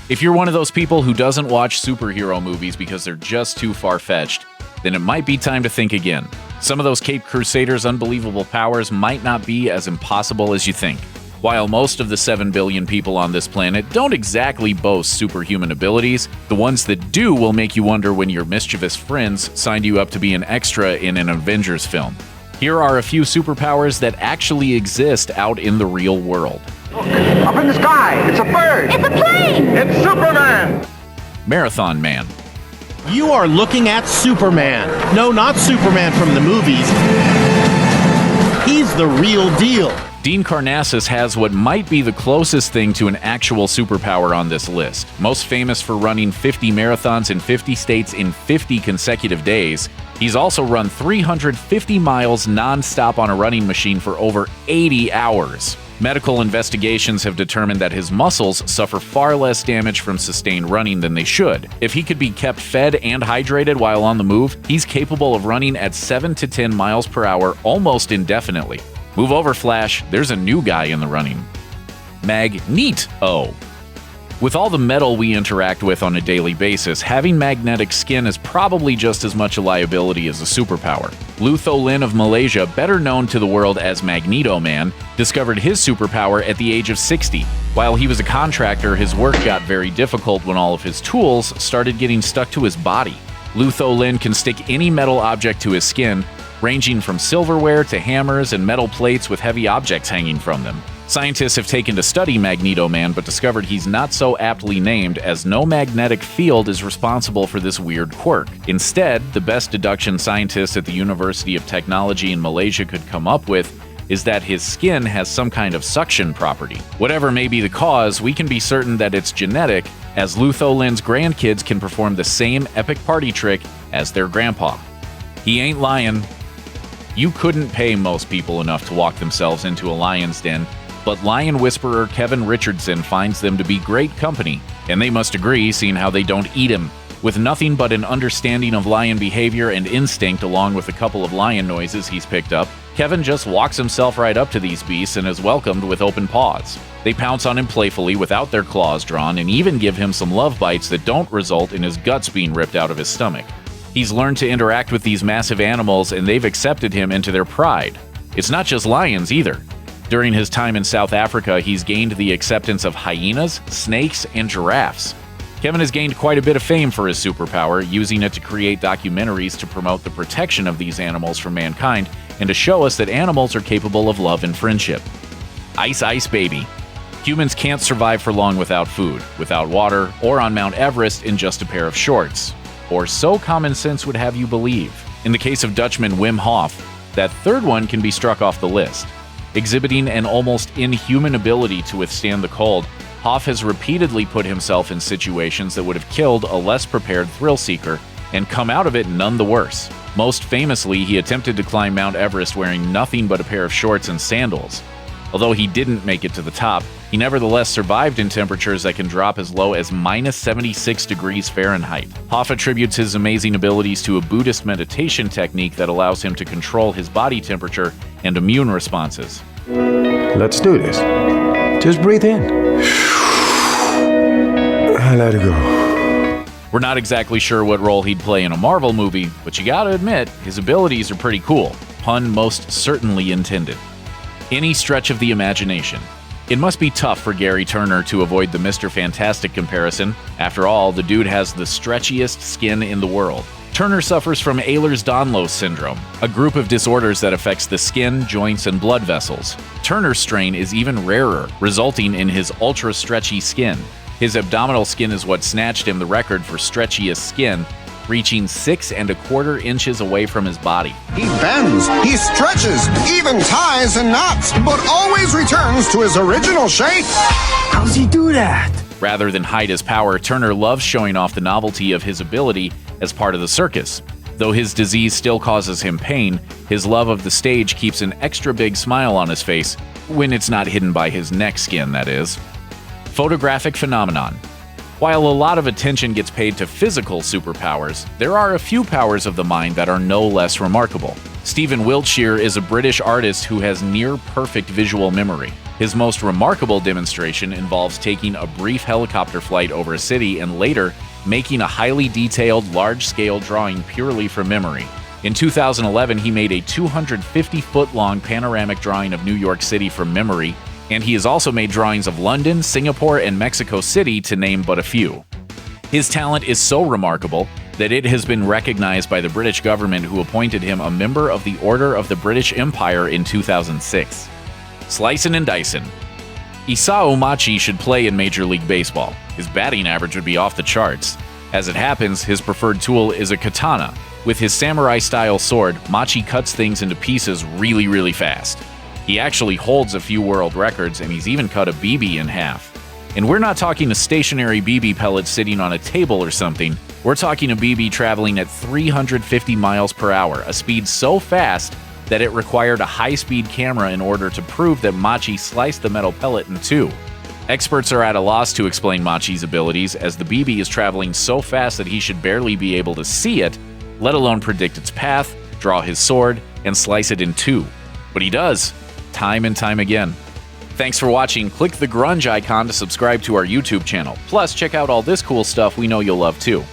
If you're one of those people who doesn't watch superhero movies because they're just too far-fetched, then it might be time to think again. Some of those Caped Crusaders' unbelievable powers might not be as impossible as you think. While most of the 7 billion people on this planet don't exactly boast superhuman abilities, the ones that do will make you wonder when your mischievous friends signed you up to be an extra in an Avengers film. Here are a few superpowers that actually exist out in the real world. Look, up in the sky, it's a bird! It's a plane! It's Superman! Marathon Man. You are looking at Superman. No, not Superman from the movies. He's the real deal. Dean Karnassus has what might be the closest thing to an actual superpower on this list. Most famous for running 50 marathons in 50 states in 50 consecutive days, he's also run 350 miles non-stop on a running machine for over 80 hours. Medical investigations have determined that his muscles suffer far less damage from sustained running than they should. If he could be kept fed and hydrated while on the move, he's capable of running at 7 to 10 miles per hour almost indefinitely. Move over, Flash, there's a new guy in the running. Magneto. With all the metal we interact with on a daily basis, having magnetic skin is probably just as much a liability as a superpower. Lutho Lin of Malaysia, better known to the world as Magneto Man, discovered his superpower at the age of 60. While he was a contractor, his work got very difficult when all of his tools started getting stuck to his body. Lutho Lin can stick any metal object to his skin, ranging from silverware to hammers and metal plates with heavy objects hanging from them. Scientists have taken to study Magneto Man, but discovered he's not so aptly named, as no magnetic field is responsible for this weird quirk. Instead, the best deduction scientists at the University of Technology in Malaysia could come up with is that his skin has some kind of suction property. Whatever may be the cause, we can be certain that it's genetic, as Lutho Lin's grandkids can perform the same epic party trick as their grandpa. He ain't lying. You couldn't pay most people enough to walk themselves into a lion's den, but lion whisperer Kevin Richardson finds them to be great company, and they must agree, seeing how they don't eat him. With nothing but an understanding of lion behavior and instinct along with a couple of lion noises he's picked up, Kevin just walks himself right up to these beasts and is welcomed with open paws. They pounce on him playfully without their claws drawn and even give him some love bites that don't result in his guts being ripped out of his stomach. He's learned to interact with these massive animals and they've accepted him into their pride. It's not just lions either. During his time in South Africa, he's gained the acceptance of hyenas, snakes, and giraffes. Kevin has gained quite a bit of fame for his superpower, using it to create documentaries to promote the protection of these animals from mankind and to show us that animals are capable of love and friendship. Ice Ice Baby. Humans can't survive for long without food, without water, or on Mount Everest in just a pair of shorts. Or so common sense would have you believe. In the case of Dutchman Wim Hof, that third one can be struck off the list. Exhibiting an almost inhuman ability to withstand the cold, Hoff has repeatedly put himself in situations that would have killed a less prepared thrill seeker and come out of it none the worse. Most famously, he attempted to climb Mount Everest wearing nothing but a pair of shorts and sandals. Although he didn't make it to the top, he nevertheless survived in temperatures that can drop as low as minus 76 degrees Fahrenheit. Hoff attributes his amazing abilities to a Buddhist meditation technique that allows him to control his body temperature and immune responses. Let's do this. Just breathe in. Let it go. We're not exactly sure what role he'd play in a Marvel movie, but you gotta admit, his abilities are pretty cool. Pun most certainly intended. Any stretch of the imagination. It must be tough for Gary Turner to avoid the Mr. Fantastic comparison. After all, the dude has the stretchiest skin in the world. Turner suffers from Ehlers-Danlos syndrome, a group of disorders that affects the skin, joints, and blood vessels. Turner's strain is even rarer, resulting in his ultra-stretchy skin. His abdominal skin is what snatched him the record for stretchiest skin, reaching 6¼ inches away from his body. He bends, he stretches, even ties and knots, but always returns to his original shape. How's he do that? Rather than hide his power, Turner loves showing off the novelty of his ability as part of the circus. Though his disease still causes him pain, his love of the stage keeps an extra big smile on his face, when it's not hidden by his neck skin, that is. Photographic phenomenon. While a lot of attention gets paid to physical superpowers, there are a few powers of the mind that are no less remarkable. Stephen Wiltshire is a British artist who has near-perfect visual memory. His most remarkable demonstration involves taking a brief helicopter flight over a city and later making a highly detailed, large-scale drawing purely from memory. In 2011, he made a 250-foot-long panoramic drawing of New York City from memory, and he has also made drawings of London, Singapore, and Mexico City, to name but a few. His talent is so remarkable that it has been recognized by the British government, who appointed him a member of the Order of the British Empire in 2006. Slicin' and dicin'. Isao Machi should play in Major League Baseball. His batting average would be off the charts. As it happens, his preferred tool is a katana. With his samurai-style sword, Machi cuts things into pieces really, really fast. He actually holds a few world records, and he's even cut a BB in half. And we're not talking a stationary BB pellet sitting on a table or something. We're talking a BB traveling at 350 miles per hour, a speed so fast that it required a high-speed camera in order to prove that Machi sliced the metal pellet in two. Experts are at a loss to explain Machi's abilities, as the BB is traveling so fast that he should barely be able to see it, let alone predict its path, draw his sword, and slice it in two. But he does, time and time again. Thanks for watching. Click the grunge icon to subscribe to our YouTube channel. Plus, check out all this cool stuff we know you'll love too.